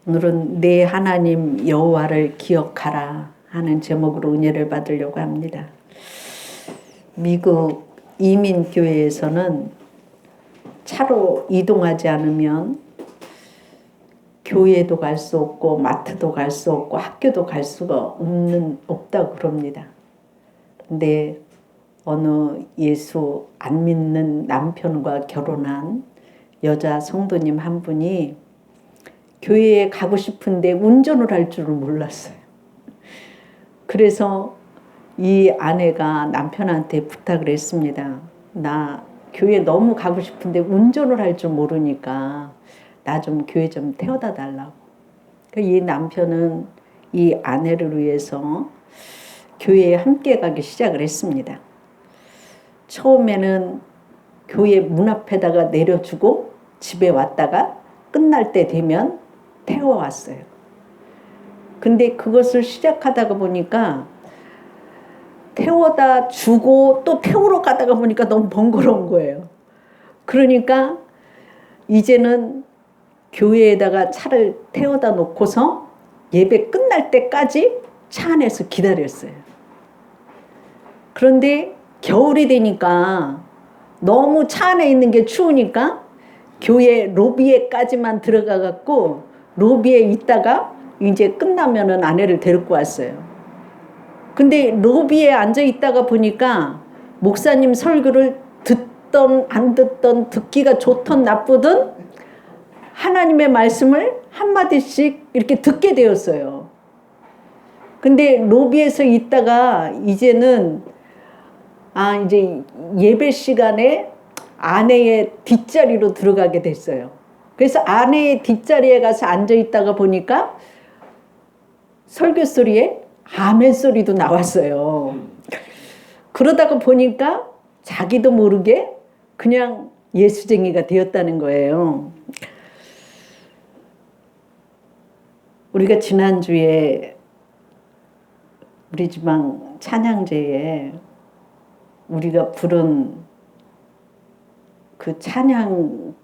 오늘은 내 하나님 여호와를 기억하라 하는 제목으로 은혜를 받으려고 합니다. 미국 이민교회에서는 차로 이동하지 않으면 교회도 갈 수 없고 마트도 갈 수 없고 학교도 갈 수가 없다고 그럽니다. 근데 어느 예수 안 믿는 남편과 결혼한 여자 성도님 한 분이 교회에 가고 싶은데 운전을 할 줄을 몰랐어요. 그래서 이 아내가 남편한테 부탁을 했습니다. 나 교회 너무 가고 싶은데 운전을 할 줄 모르니까 나 좀 교회 좀 태워다 달라고. 이 남편은 이 아내를 위해서 교회에 함께 가기 시작을 했습니다. 처음에는 교회 문 앞에다가 내려주고 집에 왔다가 끝날 때 되면 태워왔어요. 근데 그것을 시작하다가 보니까 태워다 주고 또 태우러 가다가 보니까 너무 번거로운 거예요. 그러니까 이제는 교회에다가 차를 태워다 놓고서 예배 끝날 때까지 차 안에서 기다렸어요. 그런데 겨울이 되니까 너무 차 안에 있는 게 추우니까 교회 로비에까지만 들어가 갖고 로비에 있다가 이제 끝나면은 아내를 데리고 왔어요. 근데 로비에 앉아 있다가 보니까 목사님 설교를 듣던 안 듣던 듣기가 좋던 나쁘든 하나님의 말씀을 한마디씩 이렇게 듣게 되었어요. 근데 로비에서 있다가 이제는 이제 예배 시간에 아내의 뒷자리로 들어가게 됐어요. 그래서 아내의 뒷자리에 가서 앉아 있다가 보니까 설교 소리에 아멘 소리도 나왔어요. 그러다가 보니까 자기도 모르게 그냥 예수쟁이가 되었다는 거예요. 우리가 지난주에 우리 지방 찬양제에 우리가 부른 그 찬양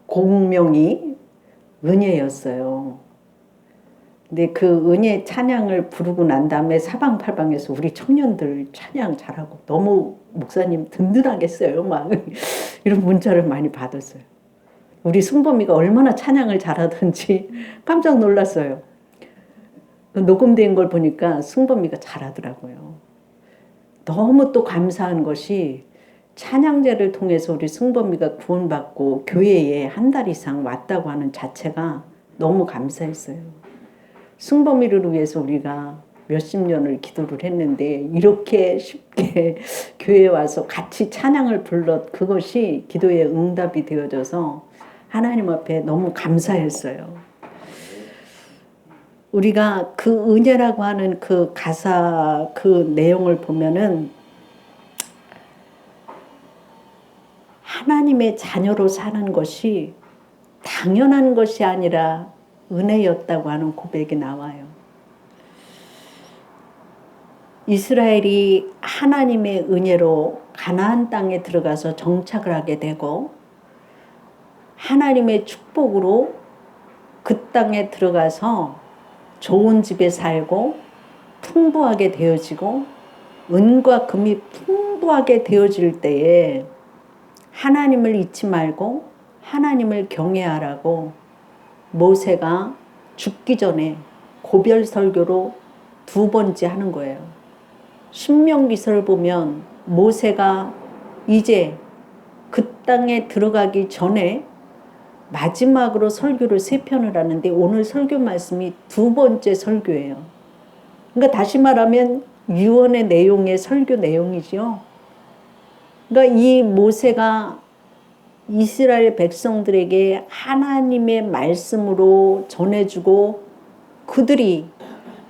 곡명이 은혜였어요. 근데 그 은혜 찬양을 부르고 난 다음에 사방팔방에서 우리 청년들 찬양 잘하고 너무 목사님 든든하겠어요. 막 이런 문자를 많이 받았어요. 우리 승범이가 얼마나 찬양을 잘하던지 깜짝 놀랐어요. 녹음된 걸 보니까 승범이가 잘하더라고요. 너무 또 감사한 것이 찬양제를 통해서 우리 승범이가 구원받고 교회에 한 달 이상 왔다고 하는 자체가 너무 감사했어요. 승범이를 위해서 우리가 몇십 년을 기도를 했는데 이렇게 쉽게 교회에 와서 같이 찬양을 불렀 그것이 기도의 응답이 되어져서 하나님 앞에 너무 감사했어요. 우리가 그 은혜라고 하는 그 가사 그 내용을 보면은 하나님의 자녀로 사는 것이 당연한 것이 아니라 은혜였다고 하는 고백이 나와요. 이스라엘이 하나님의 은혜로 가나안 땅에 들어가서 정착을 하게 되고 하나님의 축복으로 그 땅에 들어가서 좋은 집에 살고 풍부하게 되어지고 은과 금이 풍부하게 되어질 때에 하나님을 잊지 말고 하나님을 경외하라고 모세가 죽기 전에 고별 설교로 2번째 하는 거예요. 신명기서를 보면 모세가 이제 그 땅에 들어가기 전에 마지막으로 설교를 3편을 하는데 오늘 설교 말씀이 2번째 설교예요. 그러니까 다시 말하면 유언의 내용의 설교 내용이죠. 그러니까 이 모세가 이스라엘 백성들에게 하나님의 말씀으로 전해주고 그들이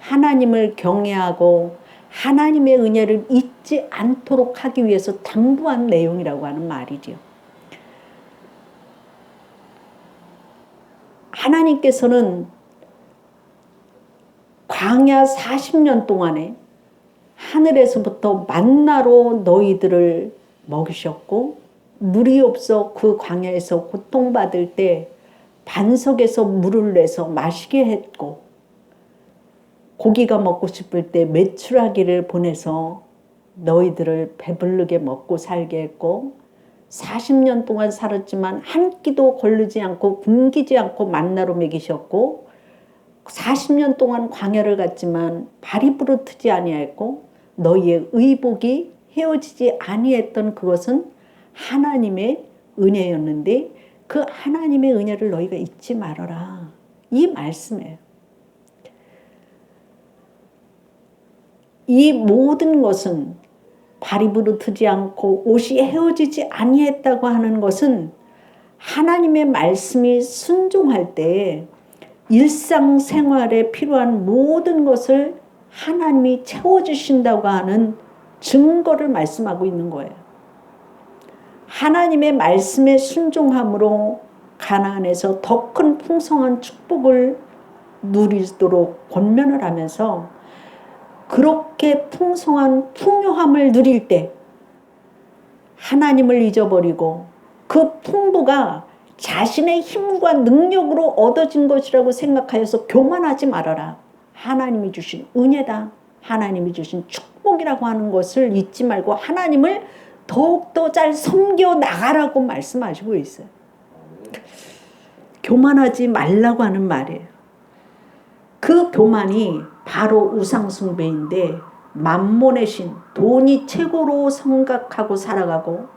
하나님을 경외하고 하나님의 은혜를 잊지 않도록 하기 위해서 당부한 내용이라고 하는 말이죠. 하나님께서는 광야 40년 동안에 하늘에서부터 만나로 너희들을 먹이셨고 물이 없어 그 광야에서 고통받을 때 반석에서 물을 내서 마시게 했고, 고기가 먹고 싶을 때 메추라기를 보내서 너희들을 배부르게 먹고 살게 했고, 40년 동안 살았지만 한 끼도 거르지 않고 굶기지 않고 만나로 먹이셨고, 40년 동안 광야를 갔지만 발이 부르트지 아니하였고, 너희의 의복이 헤어지지 아니했던 그것은 하나님의 은혜였는데 그 하나님의 은혜를 너희가 잊지 말아라. 이 말씀이에요. 이 모든 것은 발이 부르트지 않고 옷이 헤어지지 아니했다고 하는 것은 하나님의 말씀이 순종할 때 일상생활에 필요한 모든 것을 하나님이 채워주신다고 하는 증거를 말씀하고 있는 거예요. 하나님의 말씀에 순종함으로 가나안에서 더 큰 풍성한 축복을 누리도록 권면을 하면서, 그렇게 풍성한 풍요함을 누릴 때 하나님을 잊어버리고 그 풍부가 자신의 힘과 능력으로 얻어진 것이라고 생각하여서 교만하지 말아라. 하나님이 주신 은혜다, 하나님이 주신 축복이라고 하는 것을 잊지 말고 하나님을 더욱더 잘 섬겨 나가라고 말씀하시고 있어요. 교만하지 말라고 하는 말이에요. 그 교만이 바로 우상숭배인데, 만몬의 신, 돈이 최고로 생각하고 살아가고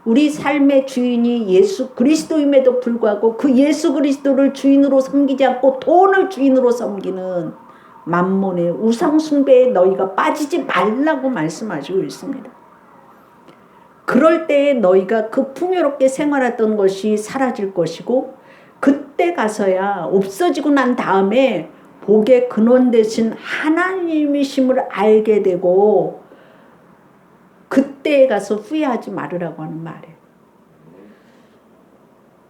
우리 삶의 주인이 예수 그리스도임에도 불구하고 그 예수 그리스도를 주인으로 섬기지 않고 돈을 주인으로 섬기는 만몬의 우상숭배에 너희가 빠지지 말라고 말씀하시고 있습니다. 그럴 때에 너희가 그 풍요롭게 생활했던 것이 사라질 것이고, 그때 가서야 없어지고 난 다음에 복의 근원 되신 하나님이심을 알게 되고, 그때에 가서 후회하지 말으라고 하는 말이에요.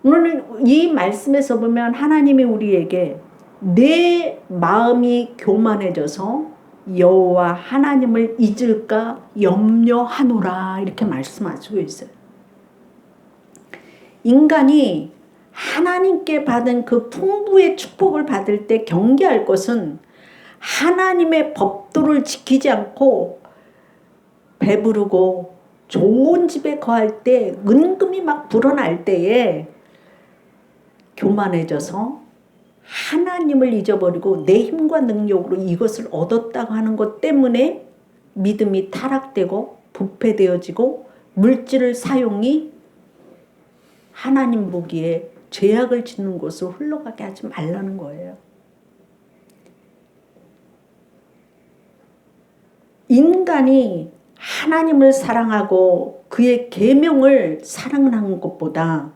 오늘 이 말씀에서 보면 하나님이 우리에게 내 마음이 교만해져서 여호와 하나님을 잊을까 염려하노라 이렇게 말씀하시고 있어요. 인간이 하나님께 받은 그 풍부의 축복을 받을 때 경계할 것은 하나님의 법도를 지키지 않고 배부르고 좋은 집에 거할 때, 은금이 막 불어날 때에 교만해져서 하나님을 잊어버리고 내 힘과 능력으로 이것을 얻었다고 하는 것 때문에 믿음이 타락되고 부패되어지고 물질을 사용이 하나님 보기에 죄악을 짓는 곳으로 흘러가게 하지 말라는 거예요. 인간이 하나님을 사랑하고 그의 계명을 사랑하는 것보다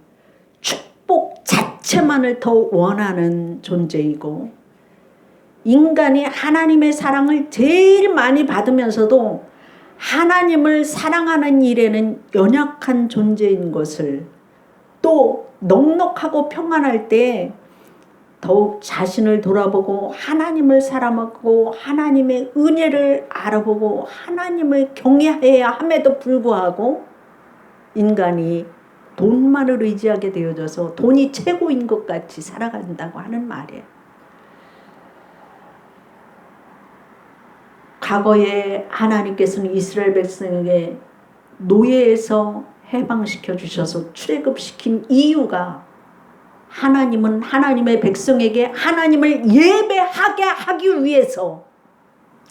축복 자체만을 더 원하는 존재이고, 인간이 하나님의 사랑을 제일 많이 받으면서도 하나님을 사랑하는 일에는 연약한 존재인 것을, 또 넉넉하고 평안할 때 더욱 자신을 돌아보고 하나님을 사랑하고 하나님의 은혜를 알아보고 하나님을 경외해야 함에도 불구하고 인간이 돈만을 의지하게 되어져서 돈이 최고인 것 같이 살아간다고 하는 말이에요. 과거에 하나님께서는 이스라엘 백성에게 노예에서 해방시켜 주셔서 출애굽시킨 이유가, 하나님은 하나님의 백성에게 하나님을 예배하게 하기 위해서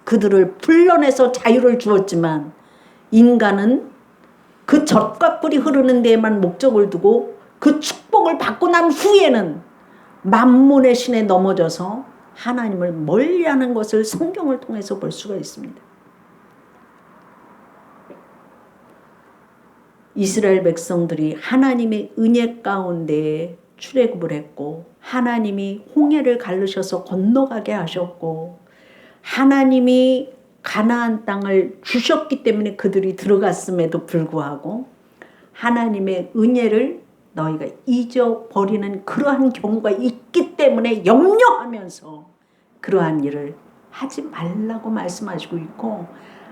그들을 불러내서 자유를 주었지만, 인간은 그 젖과 꿀이 흐르는 데에만 목적을 두고 그 축복을 받고 난 후에는 만몬의 신에 넘어져서 하나님을 멀리하는 것을 성경을 통해서 볼 수가 있습니다. 이스라엘 백성들이 하나님의 은혜 가운데 출애굽을 했고, 하나님이 홍해를 가르셔서 건너가게 하셨고, 하나님이 가나안 땅을 주셨기 때문에 그들이 들어갔음에도 불구하고 하나님의 은혜를 너희가 잊어버리는 그러한 경우가 있기 때문에 염려하면서 그러한 일을 하지 말라고 말씀하시고 있고,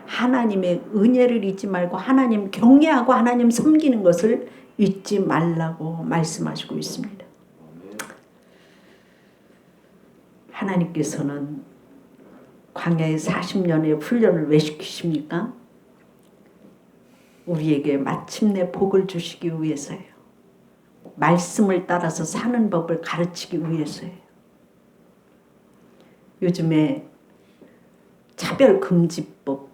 하나님의 은혜를 잊지 말고 하나님 경외하고 하나님 섬기는 것을 잊지 말라고 말씀하시고 있습니다. 하나님께서는 광야의 40년의 훈련을 왜 시키십니까? 우리에게 마침내 복을 주시기 위해서예요. 말씀을 따라서 사는 법을 가르치기 위해서예요. 요즘에 차별금지법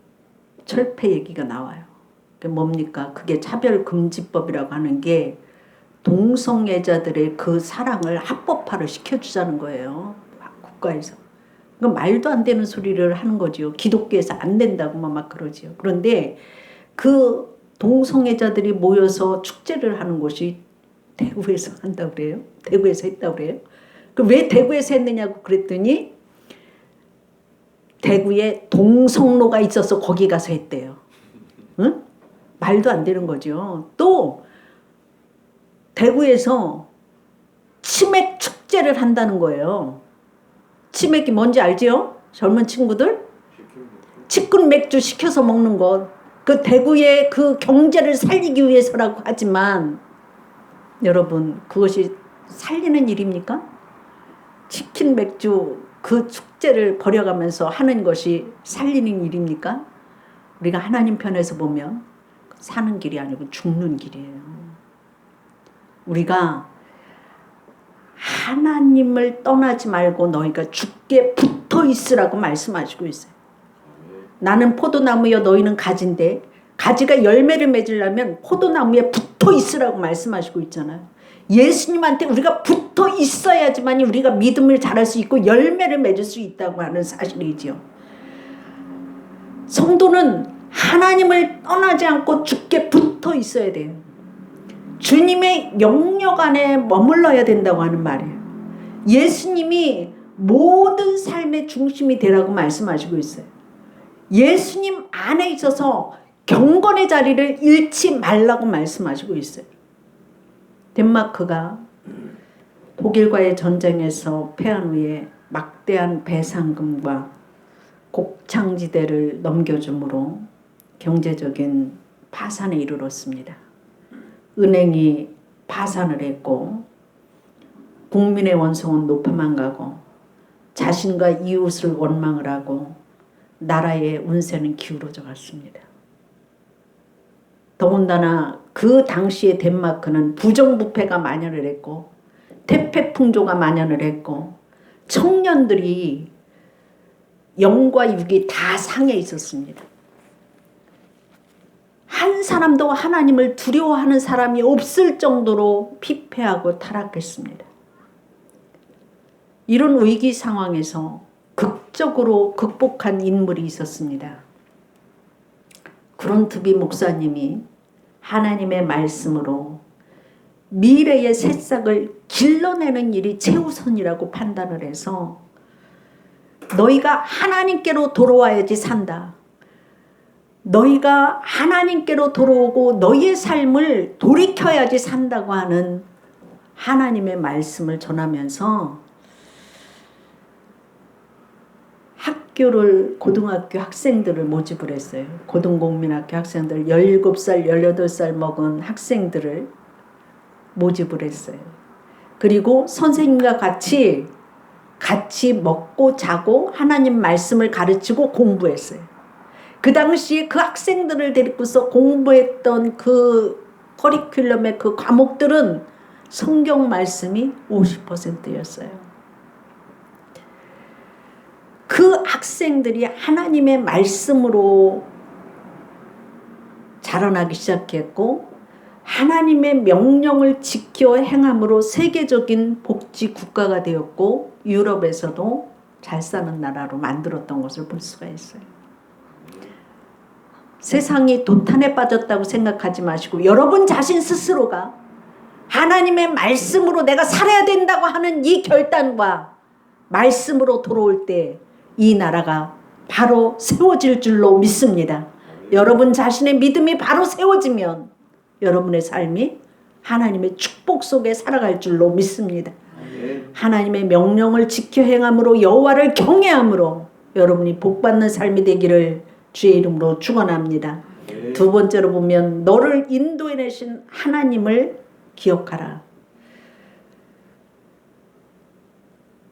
철폐 얘기가 나와요. 그게 뭡니까? 그게 차별금지법이라고 하는 게 동성애자들의 그 사랑을 합법화를 시켜주자는 거예요. 국가에서. 그러니까 말도 안 되는 소리를 하는 거죠. 기독교에서 안 된다고 막 그러지요. 그런데 그 동성애자들이 모여서 축제를 하는 곳이 대구에서 한다고 그래요. 대구에서 했다고 그래요. 그럼 왜 대구에서 했느냐고 그랬더니 대구에 동성로가 있어서 거기 가서 했대요. 응? 말도 안 되는 거죠. 또 대구에서 치맥 축제를 한다는 거예요. 치맥이 뭔지 알지요? 젊은 친구들? 치킨 맥주 시켜서 먹는 것. 그 대구의 그 경제를 살리기 위해서라고 하지만 여러분 그것이 살리는 일입니까? 치킨 맥주 그 축제를 벌여가면서 하는 것이 살리는 일입니까? 우리가 하나님 편에서 보면 사는 길이 아니고 죽는 길이에요. 우리가 하나님을 떠나지 말고 너희가 죽게 붙어 있으라고 말씀하시고 있어요. 나는 포도나무여 너희는 가지인데 가지가 열매를 맺으려면 포도나무에 붙어 있으라고 말씀하시고 있잖아요. 예수님한테 우리가 붙어 있어야지만 우리가 믿음을 자랄 수 있고 열매를 맺을 수 있다고 하는 사실이지요. 성도는 하나님을 떠나지 않고 죽게 붙어 있어야 돼요. 주님의 영역 안에 머물러야 된다고 하는 말이에요. 예수님이 모든 삶의 중심이 되라고 말씀하시고 있어요. 예수님 안에 있어서 경건의 자리를 잃지 말라고 말씀하시고 있어요. 덴마크가 독일과의 전쟁에서 패한 후에 막대한 배상금과 곡창지대를 넘겨줌으로 경제적인 파산에 이르렀습니다. 은행이 파산을 했고 국민의 원성은 높아만 가고 자신과 이웃을 원망을 하고 나라의 운세는 기울어져 갔습니다. 더군다나 그 당시에 덴마크는 부정부패가 만연을 했고 태폐풍조가 만연을 했고 청년들이 영과 육이 다 상해 있었습니다. 한 사람도 하나님을 두려워하는 사람이 없을 정도로 피폐하고 타락했습니다. 이런 위기 상황에서 극적으로 극복한 인물이 있었습니다. 그론트비 목사님이 하나님의 말씀으로 미래의 새싹을 길러내는 일이 최우선이라고 판단을 해서 너희가 하나님께로 돌아와야지 산다. 너희가 하나님께로 돌아오고 너희의 삶을 돌이켜야지 산다고 하는 하나님의 말씀을 전하면서 학교를 고등학교 학생들을 모집을 했어요. 고등국민학교 학생들 17살, 18살 먹은 학생들을 모집을 했어요. 그리고 선생님과 같이 먹고 자고 하나님 말씀을 가르치고 공부했어요. 그 당시에 그 학생들을 데리고서 공부했던 그 커리큘럼의 그 과목들은 성경 말씀이 50%였어요. 그 학생들이 하나님의 말씀으로 자라나기 시작했고 하나님의 명령을 지켜 행함으로 세계적인 복지 국가가 되었고 유럽에서도 잘 사는 나라로 만들었던 것을 볼 수가 있어요. 세상이 도탄에 빠졌다고 생각하지 마시고 여러분 자신 스스로가 하나님의 말씀으로 내가 살아야 된다고 하는 이 결단과 말씀으로 돌아올 때 이 나라가 바로 세워질 줄로 믿습니다. 여러분 자신의 믿음이 바로 세워지면 여러분의 삶이 하나님의 축복 속에 살아갈 줄로 믿습니다. 하나님의 명령을 지켜 행함으로 여호와를 경외함으로 여러분이 복받는 삶이 되기를 주의 이름으로 축원합니다. 두 번째로 보면 너를 인도해내신 하나님을 기억하라.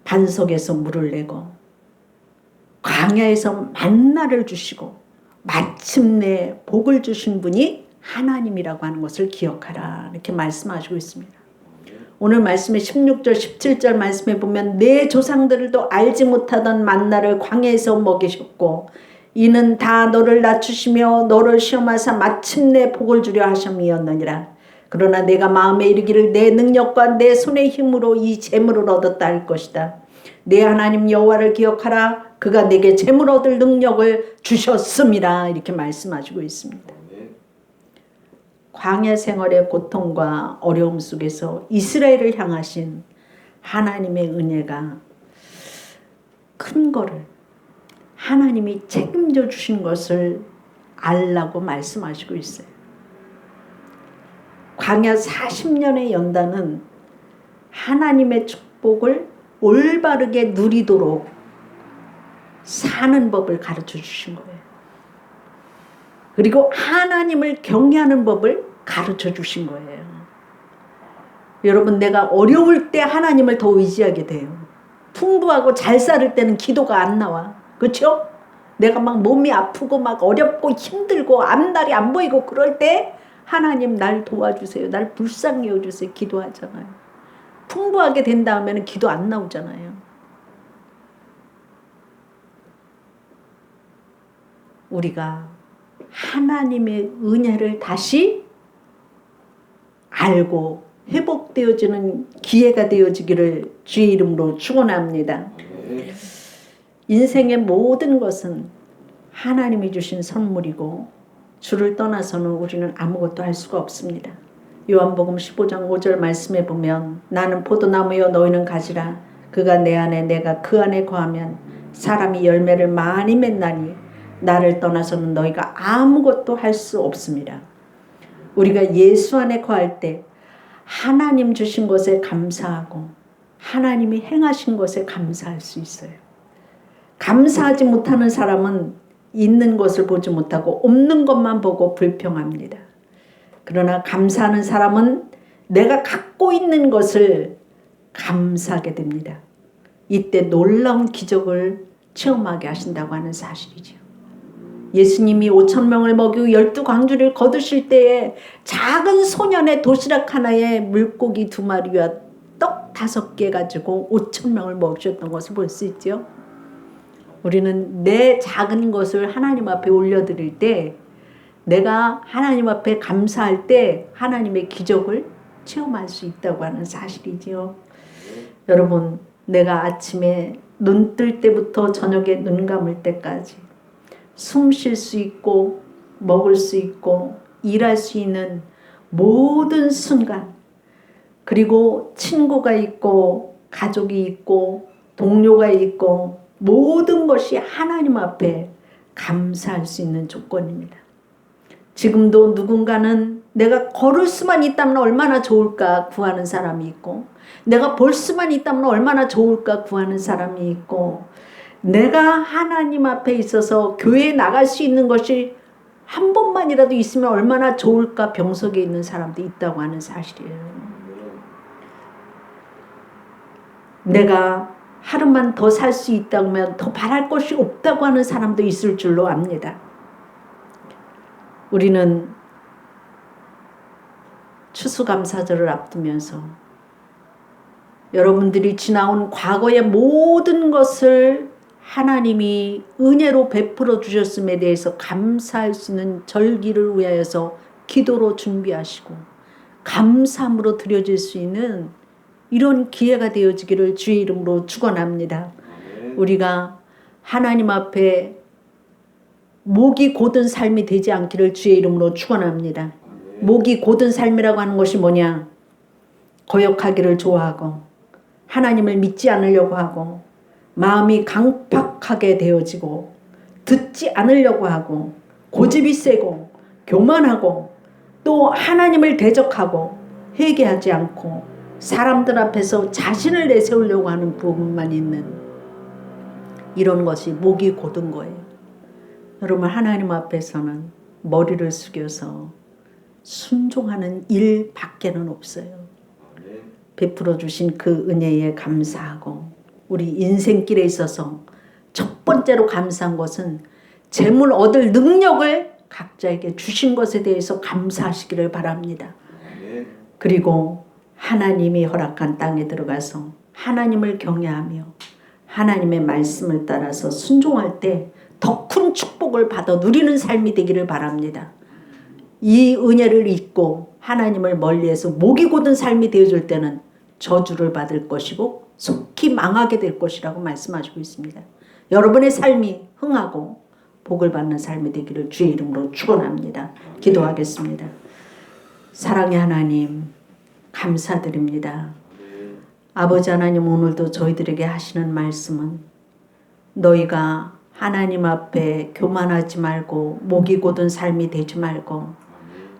반석에서 물을 내고 광야에서 만나를 주시고 마침내 복을 주신 분이 하나님이라고 하는 것을 기억하라. 이렇게 말씀하시고 있습니다. 오늘 말씀의 16절 17절 말씀에 보면 내 조상들도 알지 못하던 만나를 광야에서 먹이셨고 이는 다 너를 낮추시며 너를 시험하사 마침내 복을 주려 하심이었느니라. 그러나 내가 마음에 이르기를 내 능력과 내 손의 힘으로 이 재물을 얻었다 할 것이다. 내 하나님 여호와를 기억하라. 그가 내게 재물 얻을 능력을 주셨음이라. 이렇게 말씀하시고 있습니다. 광야 생활의 고통과 어려움 속에서 이스라엘을 향하신 하나님의 은혜가 큰 거를 하나님이 책임져 주신 것을 알라고 말씀하시고 있어요. 광야 40년의 연단은 하나님의 축복을 올바르게 누리도록 사는 법을 가르쳐 주신 거예요. 그리고 하나님을 경외하는 법을 가르쳐 주신 거예요. 여러분, 내가 어려울 때 하나님을 더 의지하게 돼요. 풍부하고 잘 살을 때는 기도가 안 나와. 그렇죠? 내가 막 몸이 아프고 막 어렵고 힘들고 앞날이 안 보이고 그럴 때 하나님 날 도와주세요. 날 불쌍히 여주세요. 기도하잖아요. 풍부하게 된 다음에는 기도 안 나오잖아요. 우리가 하나님의 은혜를 다시 알고 회복되어지는 기회가 되어지기를 주의 이름으로 축원합니다. 인생의 모든 것은 하나님이 주신 선물이고 주를 떠나서는 우리는 아무것도 할 수가 없습니다. 요한복음 15장 5절 말씀에 보면 나는 포도나무여 너희는 가지라. 그가 내 안에 내가 그 안에 거하면 사람이 열매를 많이 맺나니 나를 떠나서는 너희가 아무것도 할 수 없습니다. 우리가 예수 안에 거할 때 하나님 주신 것에 감사하고 하나님이 행하신 것에 감사할 수 있어요. 감사하지 못하는 사람은 있는 것을 보지 못하고 없는 것만 보고 불평합니다. 그러나 감사하는 사람은 내가 갖고 있는 것을 감사하게 됩니다. 이때 놀라운 기적을 체험하게 하신다고 하는 사실이죠. 예수님이 5,000명을 먹이고 12광주를 거두실 때에 작은 소년의 도시락 하나에 물고기 2마리와 떡 5개 가지고 5,000명을 먹이셨던 것을 볼 수 있죠. 우리는 내 작은 것을 하나님 앞에 올려드릴 때 내가 하나님 앞에 감사할 때 하나님의 기적을 체험할 수 있다고 하는 사실이지요. 여러분, 내가 아침에 눈 뜰 때부터 저녁에 눈 감을 때까지 숨 쉴 수 있고 먹을 수 있고 일할 수 있는 모든 순간, 그리고 친구가 있고 가족이 있고 동료가 있고 모든 것이 하나님 앞에 감사할 수 있는 조건입니다. 지금도 누군가는 내가 걸을 수만 있다면 얼마나 좋을까 구하는 사람이 있고, 내가 볼 수만 있다면 얼마나 좋을까 구하는 사람이 있고, 내가 하나님 앞에 있어서 교회에 나갈 수 있는 것이 한 번만이라도 있으면 얼마나 좋을까 병석에 있는 사람도 있다고 하는 사실이에요. 내가 하루만 더 살 수 있다면 더 바랄 것이 없다고 하는 사람도 있을 줄로 압니다. 우리는 추수감사절을 앞두면서 여러분들이 지나온 과거의 모든 것을 하나님이 은혜로 베풀어 주셨음에 대해서 감사할 수 있는 절기를 위하여서 기도로 준비하시고 감사함으로 드려질 수 있는 이런 기회가 되어지기를 주의 이름으로 축원합니다. 우리가 하나님 앞에 목이 곧은 삶이 되지 않기를 주의 이름으로 축원합니다. 목이 곧은 삶이라고 하는 것이 뭐냐? 거역하기를 좋아하고 하나님을 믿지 않으려고 하고 마음이 강팍하게 되어지고 듣지 않으려고 하고 고집이 세고 교만하고 또 하나님을 대적하고 회개하지 않고 사람들 앞에서 자신을 내세우려고 하는 부분만 있는 이런 것이 목이 곧은 거예요. 여러분, 하나님 앞에서는 머리를 숙여서 순종하는 일밖에는 없어요. 베풀어 주신 그 은혜에 감사하고 우리 인생길에 있어서 첫 번째로 감사한 것은 재물 얻을 능력을 각자에게 주신 것에 대해서 감사하시기를 바랍니다. 그리고 하나님이 허락한 땅에 들어가서 하나님을 경외하며 하나님의 말씀을 따라서 순종할 때 더 큰 축복을 받아 누리는 삶이 되기를 바랍니다. 이 은혜를 잊고 하나님을 멀리해서 목이 곧은 삶이 되어줄 때는 저주를 받을 것이고 속히 망하게 될 것이라고 말씀하시고 있습니다. 여러분의 삶이 흥하고 복을 받는 삶이 되기를 주의 이름으로 축원합니다. 기도하겠습니다. 사랑의 하나님 감사드립니다. 아버지 하나님, 오늘도 저희들에게 하시는 말씀은 너희가 하나님 앞에 교만하지 말고 목이 곧은 삶이 되지 말고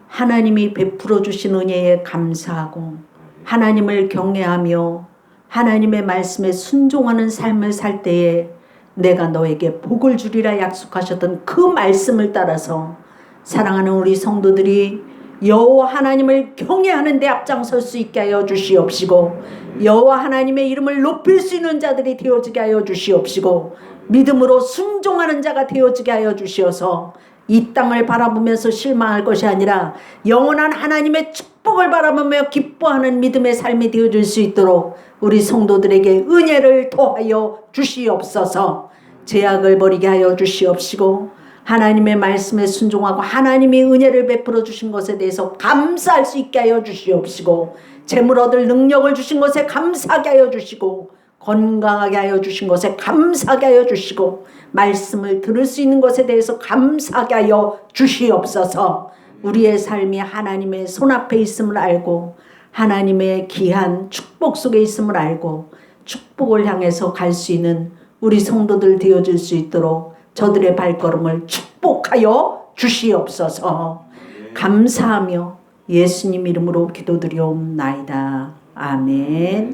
하나님이 베풀어 주신 은혜에 감사하고 하나님을 경외하며 하나님의 말씀에 순종하는 삶을 살 때에 내가 너에게 복을 주리라 약속하셨던 그 말씀을 따라서 사랑하는 우리 성도들이 여호와 하나님을 경외하는 데 앞장설 수 있게 하여 주시옵시고 여호와 하나님의 이름을 높일 수 있는 자들이 되어지게 하여 주시옵시고 믿음으로 순종하는 자가 되어지게 하여 주시어서 이 땅을 바라보면서 실망할 것이 아니라 영원한 하나님의 축복을 바라보며 기뻐하는 믿음의 삶이 되어질 수 있도록 우리 성도들에게 은혜를 더하여 주시옵소서. 죄악을 버리게 하여 주시옵시고 하나님의 말씀에 순종하고 하나님이 은혜를 베풀어 주신 것에 대해서 감사할 수 있게 하여 주시옵시고 재물 얻을 능력을 주신 것에 감사하게 하여 주시고 건강하게 하여 주신 것에 감사하게 하여 주시고 말씀을 들을 수 있는 것에 대해서 감사하게 하여 주시옵소서. 우리의 삶이 하나님의 손앞에 있음을 알고 하나님의 귀한 축복 속에 있음을 알고 축복을 향해서 갈 수 있는 우리 성도들 되어질 수 있도록 저들의 발걸음을 축복하여 주시옵소서. 감사하며 예수님 이름으로 기도드리옵나이다. 아멘.